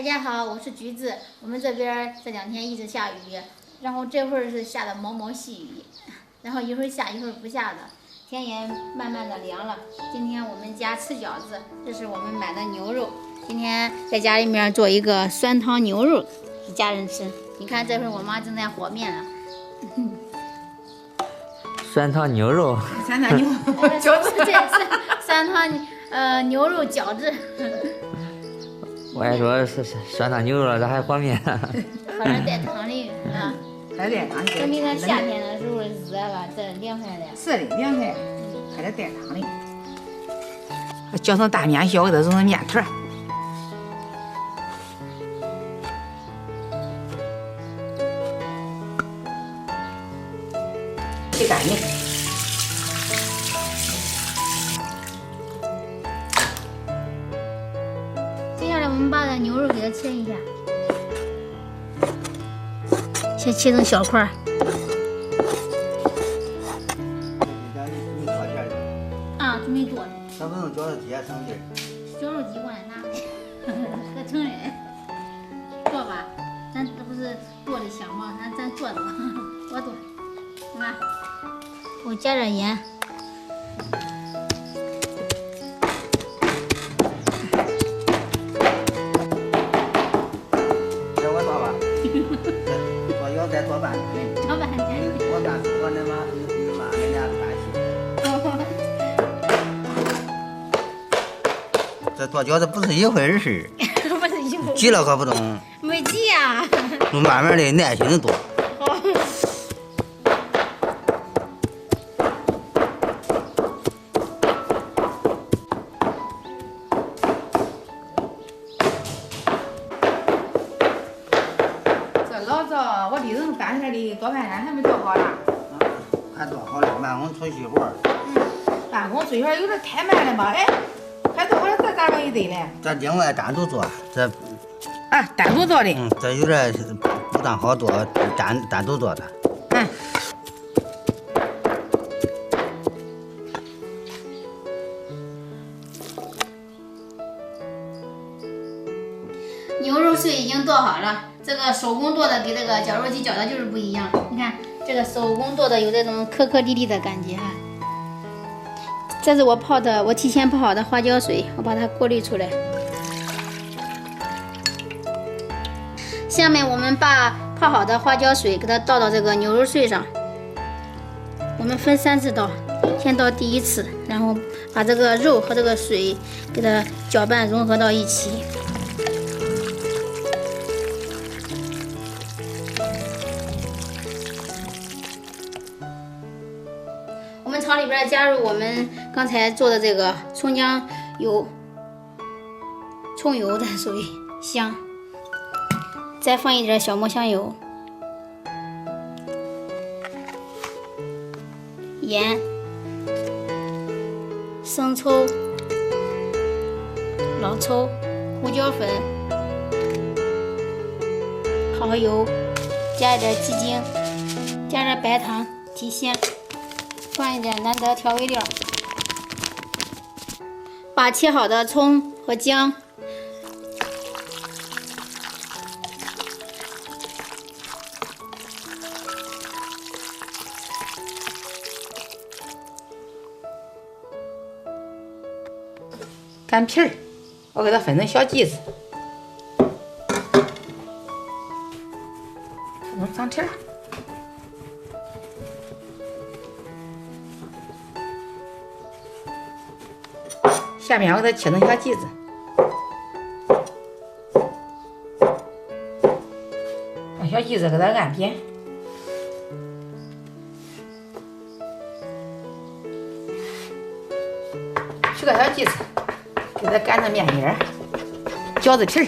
大家好，我是橘子。我们这边这2天一直下雨，然后这会儿是下的毛毛细雨，然后一会儿下一会儿不下的，天也慢慢的凉了。今天我们家吃饺子，这是我们买的牛肉。今天在家里面做一个酸汤牛肉，一家人吃。你看这会儿我妈正在和面了。酸汤牛肉，酸汤牛饺子，这是酸汤牛肉饺子。我还说是酸汤牛肉了，咋还和面？和着带汤的啊。还带汤的。说明它夏天的时候热了，这凉快了。是的，凉快，还得带汤的。搅成大面小，给它揉成面团。洗干净。接下来我们把这牛肉给它切一下，先切成小块。啊，准备做的。咱不用绞肉机省劲儿。绞肉机过来拿来，可成人。做吧，咱这不是做的香吗？咱做吧，我做，是吧？我加点盐。我做吧，做要再做半天。做半天。我那妈人家这做饺子不是一回事不是一回事。急了可不中。没急呀。慢慢的，耐心的做。老早我里头干出来的多半天还没做好呢。还做好了，慢工出细活。慢工出细活有点太慢了吧？哎，还做好了这咋容易对嘞？这另外单独做，这单独做的。这有点不当好做，单独做的。牛肉碎已经剁好了，这个手工剁的跟这个绞肉机绞的就是不一样。你看这个手工剁的有这种颗颗粒粒的感觉哈。这是我提前泡好的花椒水，我把它过滤出来。下面我们把泡好的花椒水给它倒到这个牛肉碎上，我们分3次倒，先倒第1次，然后把这个肉和这个水给它搅拌融合到一起。我们朝里边加入我们刚才做的这个葱姜油、葱油的水香，再放一点小磨香油、盐、生抽、老抽、胡椒粉、蚝油，加一点鸡精，加点白糖提鲜。放一点难得调味料，把切好的葱和姜干皮儿，我给它分成小剂子，弄长条。下面我给它切成小剂子，把小剂子给它按扁，取个小剂子，给它擀成面粒儿、饺子皮儿。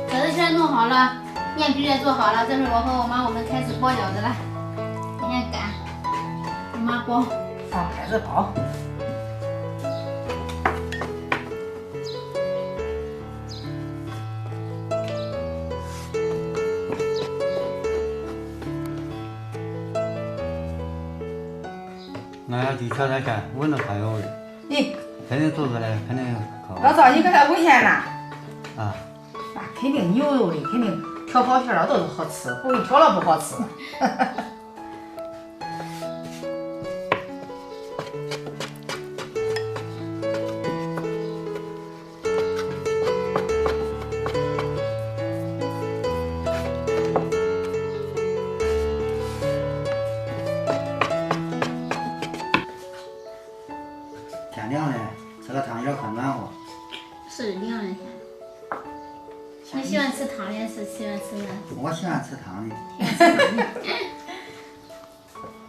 饺子皮弄好了。面皮也做好了，这会儿我和我妈们开始包饺子了。今天擀，我妈包。开始包。俺要去挑挑看，闻着它有味儿，咦，肯定做出来肯定可老赵，你给它闻下呢？啊。那肯定牛肉的，肯定调好馅了都是好吃，不会调了不好吃。天凉了，吃个汤有点可暖和。是凉了天。你喜欢吃汤的，是喜欢吃的？我喜欢吃汤的。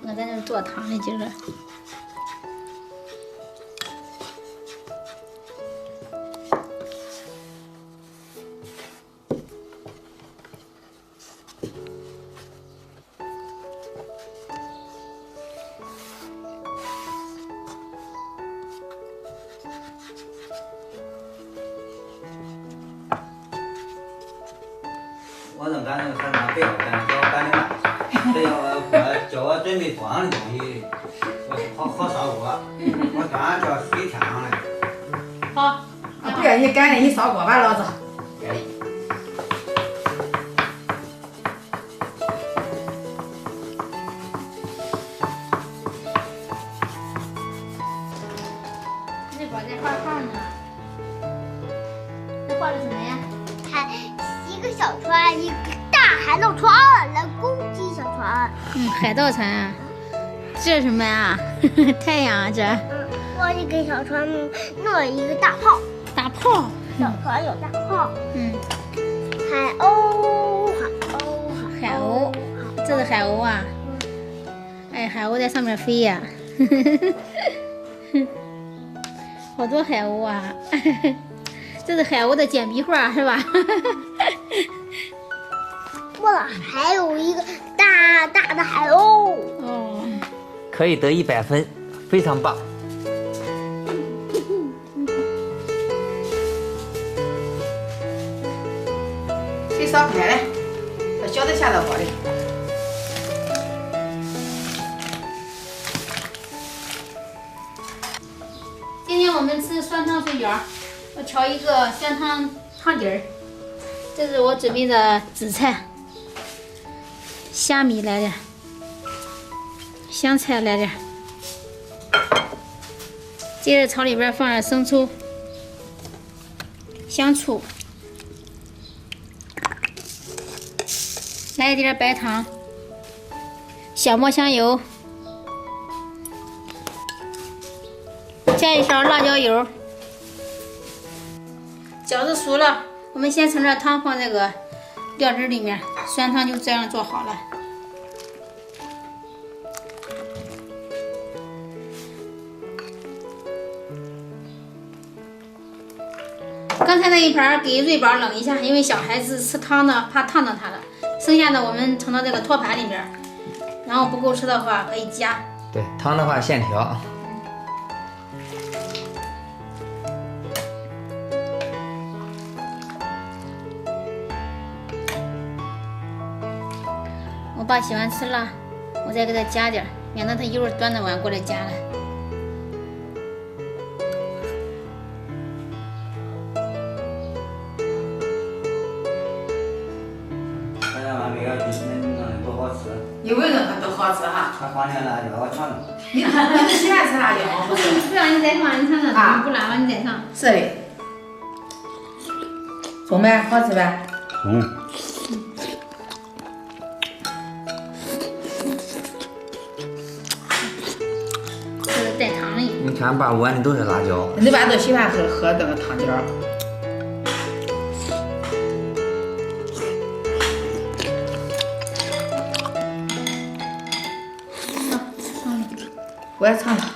我在这做汤的今儿。我正赶那个啥不要干，叫我赶的慢，这叫我准备装的东西，我好烧锅，我刚叫水添上来。好，不要你赶的，你烧锅吧，老子。这边在画画呢。这画的什么呀？看一个小船，一个大海盗船来攻击小船。海盗船啊。这是什么呀？太阳啊，这。我就给小船弄了一个大炮。大炮。小船有大炮。海鸥，这是海鸥啊。哎，海鸥在上面飞呀。好多海鸥啊。这是海鸥的简笔画是吧？哇，还有一个大大的海鸥。哦，可以得100分，非常棒。水烧开了，把饺子下到锅里。今天我们吃酸汤水饺，我调一个酸汤汤底儿。这是我准备的紫菜，虾米来点，香菜来点。接着炒里边放点生抽、香醋，来一点白糖，小磨香油。加一勺辣椒油，饺子熟了，我们先盛点汤放这个料汁里面，酸汤就这样做好了。刚才那一盘给瑞宝冷一下，因为小孩子吃汤的怕烫到他了。剩下的我们盛到这个托盘里面，然后不够吃的话可以加。对，汤的话现调。我爸喜欢吃辣，我再给他加点，免得他一会儿端着碗过来夹了。这样嘛，这个弄的多好吃。你闻着它都好吃哈。还放点辣椒，我尝尝。你是喜欢吃辣椒不是？不让你再放，你尝尝，啊不辣了你再上。是的。中没？好吃呗？这是带汤的。你看，把碗里都是辣椒。你爸都喜欢喝这个汤底儿。我也尝尝。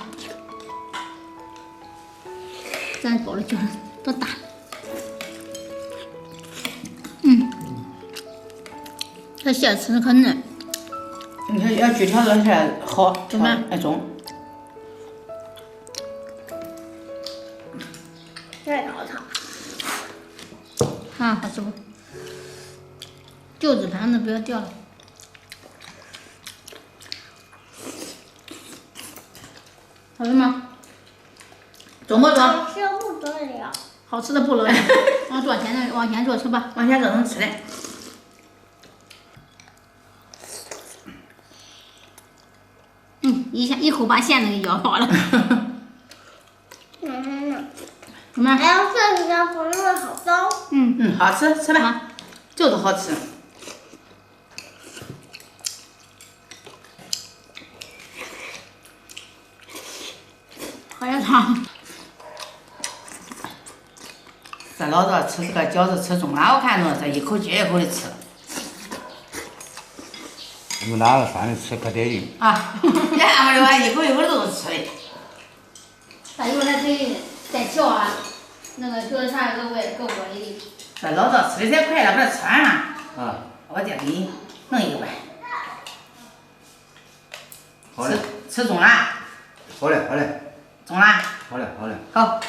咱包的饺子多大？这馅吃的可嫩。你看要锯条子馅好，中吗？哎中。这也好烫。啊，好吃不？就子盘子不要掉了。好吃吗？中不中？好吃不得了。好吃的不得了。往桌前头，往前坐，吃吧。往前这能吃的。一口把馅子给咬跑了。怎么样？还要这个家朋友好糟。好吃，吃吧，就是好吃。喝点汤。这老早吃这个饺子吃中了，我看着这一口接一口的吃。有哪个饭吃可得劲？啊，你看我这一口一口都是吃的。咱一会儿还可以再调啊，那个调啥搁锅里。这老早吃的太快了，把它吃完了。啊，我再给你弄一碗。好嘞，吃中了，好嘞，好嘞，中了。好嘞，好嘞。好，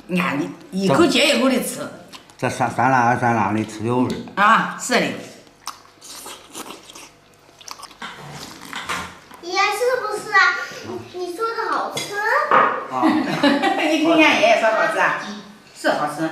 你看你一口接一口的吃。这酸辣的吃有味儿。啊，是的。爷是不是啊？你说的好吃。啊，你听见爷爷说好吃啊？是好吃。